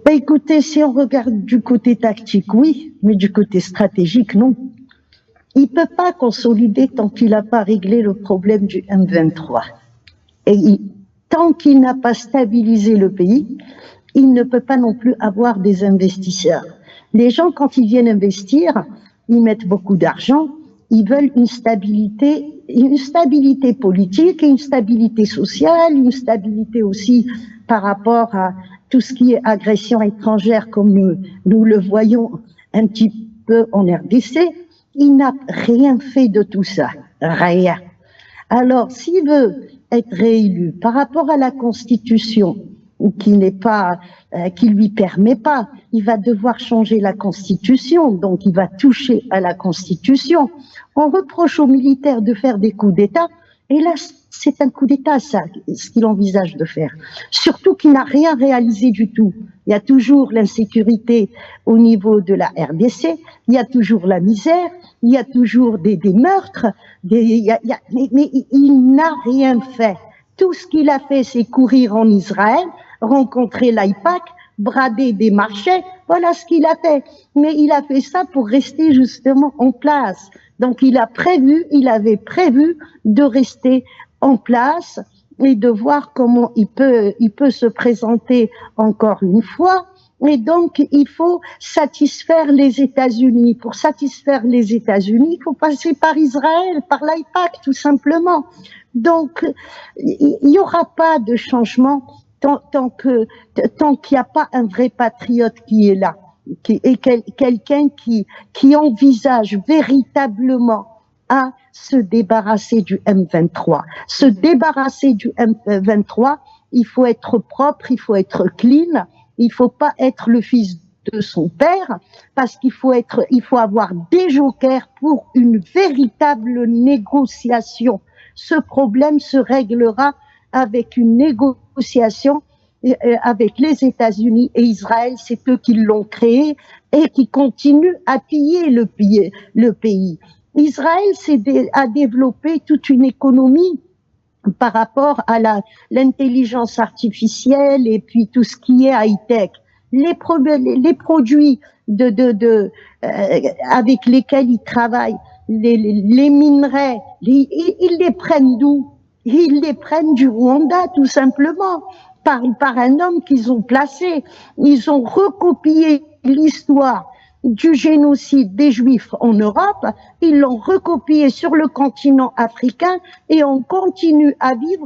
Bah, écoutez, si on regarde du côté tactique, oui, mais du côté stratégique, non. Il ne peut pas consolider tant qu'il n'a pas réglé le problème du M23. Et tant qu'il n'a pas stabilisé le pays, il ne peut pas non plus avoir des investisseurs. Les gens, quand ils viennent investir, ils mettent beaucoup d'argent, ils veulent une stabilité politique, une stabilité sociale, une stabilité aussi par rapport à tout ce qui est agression étrangère, comme nous le voyons un petit peu en RDC. Il n'a rien fait de tout ça, rien. Alors, s'il veut être réélu par rapport à la Constitution, qui n'est pas, qui lui permet pas, il va devoir changer la Constitution, donc il va toucher à la Constitution. On reproche aux militaires de faire des coups d'État, et là, c'est un coup d'État, ça, ce qu'il envisage de faire. Surtout qu'il n'a rien réalisé du tout. Il y a toujours l'insécurité au niveau de la RDC, il y a toujours la misère, il y a toujours des meurtres, mais il n'a rien fait. Tout ce qu'il a fait, c'est courir en Israël, rencontrer l'AIPAC, brader des marchés, voilà ce qu'il a fait. Mais il a fait ça pour rester justement en place. Donc il avait prévu de rester en place et de voir comment il peut se présenter encore une fois. Et donc, il faut satisfaire les États-Unis. Pour satisfaire les États-Unis, il faut passer par Israël, par l'AIPAC, tout simplement. Donc, il n'y aura pas de changement tant qu'il n'y a pas un vrai patriote qui est là, quelqu'un qui envisage véritablement à se débarrasser du M23. Se débarrasser du M23, il faut être propre, il faut être clean, il ne faut pas être le fils de son père, parce qu'il faut avoir des jokers pour une véritable négociation. Ce problème se réglera avec une négociation avec les États-Unis et Israël, c'est eux qui l'ont créé et qui continuent à piller le pays. Israël a développé toute une économie par rapport à l'intelligence artificielle et puis tout ce qui est high-tech. Les produits avec lesquels ils travaillent, les minerais, ils les prennent d'où? Ils les prennent du Rwanda, tout simplement, par un homme qu'ils ont placé. Ils ont recopié l'histoire du génocide des Juifs en Europe, ils l'ont recopié sur le continent africain et on continue à vivre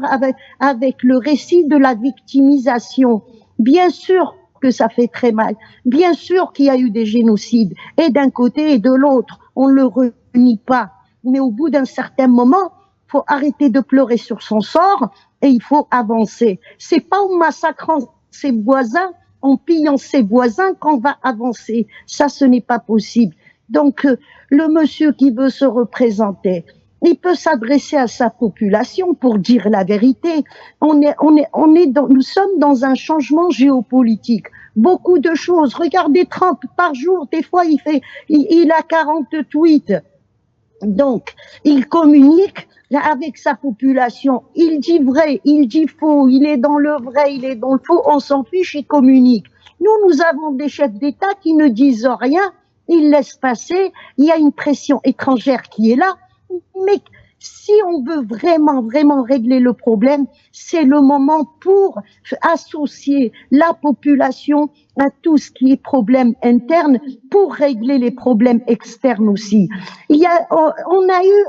avec le récit de la victimisation. Bien sûr que ça fait très mal, bien sûr qu'il y a eu des génocides, et d'un côté et de l'autre, on ne le renie pas, mais au bout d'un certain moment, il faut arrêter de pleurer sur son sort et il faut avancer. C'est pas en massacrant ses voisins, en pillant ses voisins qu'on va avancer. Ça, ce n'est pas possible. Donc, le monsieur qui veut se représenter, il peut s'adresser à sa population pour dire la vérité. Nous sommes dans un changement géopolitique. Beaucoup de choses. Regardez Trump, par jour, des fois, il a 40 tweets. Donc, il communique avec sa population. Il dit vrai, il dit faux, il est dans le vrai, il est dans le faux, on s'en fiche, il communique. Nous avons des chefs d'État qui ne disent rien, ils laissent passer, il y a une pression étrangère qui est là, mais si on veut vraiment régler le problème, c'est le moment pour associer la population à tout ce qui est problème interne pour régler les problèmes externes aussi. On a eu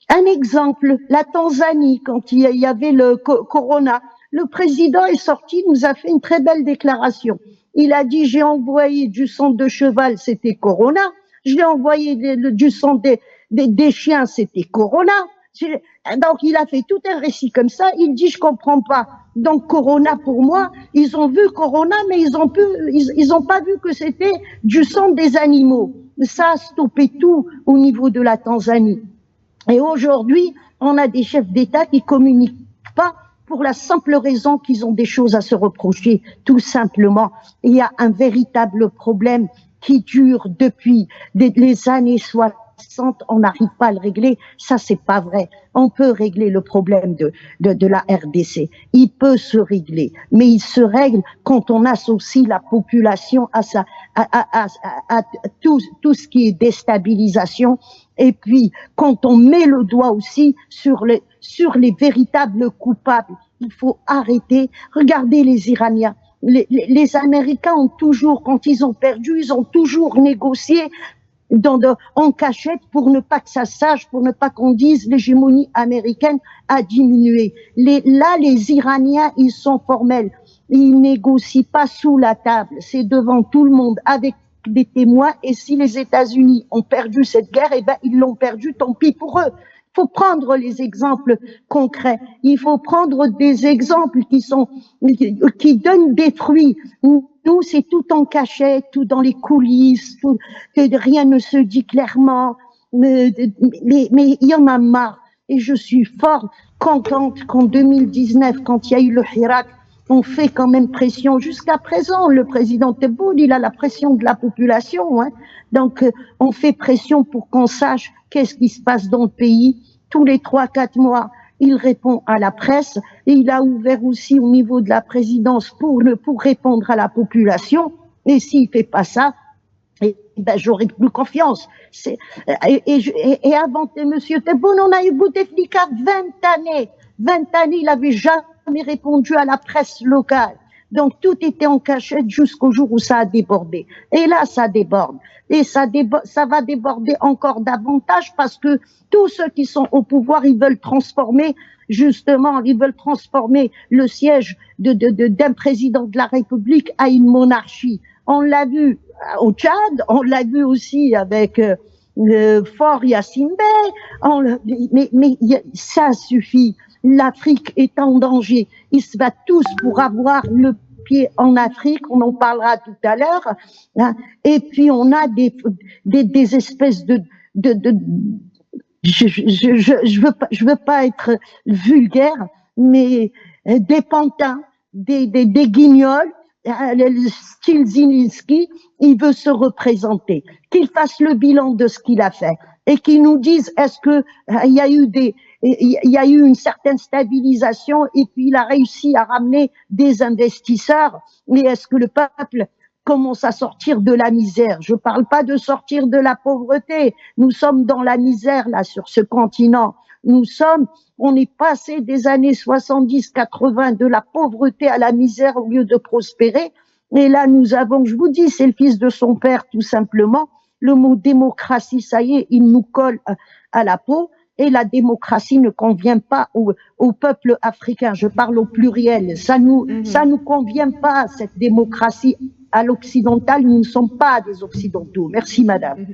un exemple, la Tanzanie, quand il y avait le corona. Le président est sorti, nous a fait une très belle déclaration. Il a dit, j'ai envoyé du sang de cheval, c'était corona. J'ai envoyé du sang des chiens, c'était corona. Donc il a fait tout un récit comme ça. Il dit, je comprends pas. Donc corona pour moi, ils ont vu corona, mais ils ont pas vu que c'était du sang des animaux. Ça a stoppé tout au niveau de la Tanzanie. Et aujourd'hui, on a des chefs d'État qui communiquent pas pour la simple raison qu'ils ont des choses à se reprocher, tout simplement. Il y a un véritable problème qui dure depuis les années 60 on n'arrive pas à le régler. Ça, c'est pas vrai. On peut régler le problème de la RDC. Il peut se régler, mais il se règle quand on associe la population à tout ce qui est déstabilisation. Et puis, quand on met le doigt aussi sur les véritables coupables, il faut arrêter. Regardez les Iraniens. Les Américains ont toujours, quand ils ont perdu, ils ont toujours négocié en cachette pour ne pas que ça sache, pour ne pas qu'on dise l'hégémonie américaine a diminué. Là, les Iraniens, ils sont formels. Ils négocient pas sous la table. C'est devant tout le monde, avec des témoins. Et si les États-Unis ont perdu cette guerre, eh ben, ils l'ont perdue, tant pis pour eux. Il faut prendre les exemples concrets. Il faut prendre des exemples qui donnent des fruits. Nous, c'est tout en cachette, tout dans les coulisses, que rien ne se dit clairement. Mais il y en a marre. Et je suis fort contente qu'en 2019, quand il y a eu le Hirak, on fait quand même pression. Jusqu'à présent, le président Tebboune, il a la pression de la population. Hein. Donc, on fait pression pour qu'on sache qu'est-ce qui se passe dans le pays. Tous les 3-4 mois, il répond à la presse. Et il a ouvert aussi au niveau de la présidence pour répondre à la population. Et s'il fait pas ça, ben, j'aurai plus confiance. Et avant M. Tebboune, on a eu Bouteflika 20 années. 20 années, il n'avait jamais répondu à la presse locale. Donc tout était en cachette jusqu'au jour où ça a débordé. Et là, ça déborde. Et ça va déborder encore davantage parce que tous ceux qui sont au pouvoir, ils veulent transformer, justement, ils veulent transformer le siège d'un président de la République à une monarchie. On l'a vu au Tchad, on l'a vu aussi avec Fort Yassine Bey, mais ça suffit. L'Afrique est en danger. Ils se battent tous pour avoir le pied en Afrique. On en parlera tout à l'heure. Hein. Et puis on a des espèces je veux pas être vulgaire, mais des pantins, des guignols. Le style Zelensky, il veut se représenter, qu'il fasse le bilan de ce qu'il a fait et qu'il nous dise est-ce que il y a eu une certaine stabilisation et puis il a réussi à ramener des investisseurs, mais est-ce que le peuple commence à sortir de la misère? Je parle pas de sortir de la pauvreté. Nous sommes dans la misère là sur ce continent. On est passé des années 70-80 de la pauvreté à la misère au lieu de prospérer. Et là, nous avons, je vous dis, c'est le fils de son père, tout simplement. Le mot démocratie, ça y est, il nous colle à la peau. Et la démocratie ne convient pas au peuple africain. Je parle au pluriel. Ça nous convient pas, cette démocratie à l'occidental. Nous ne sommes pas des occidentaux. Merci, madame.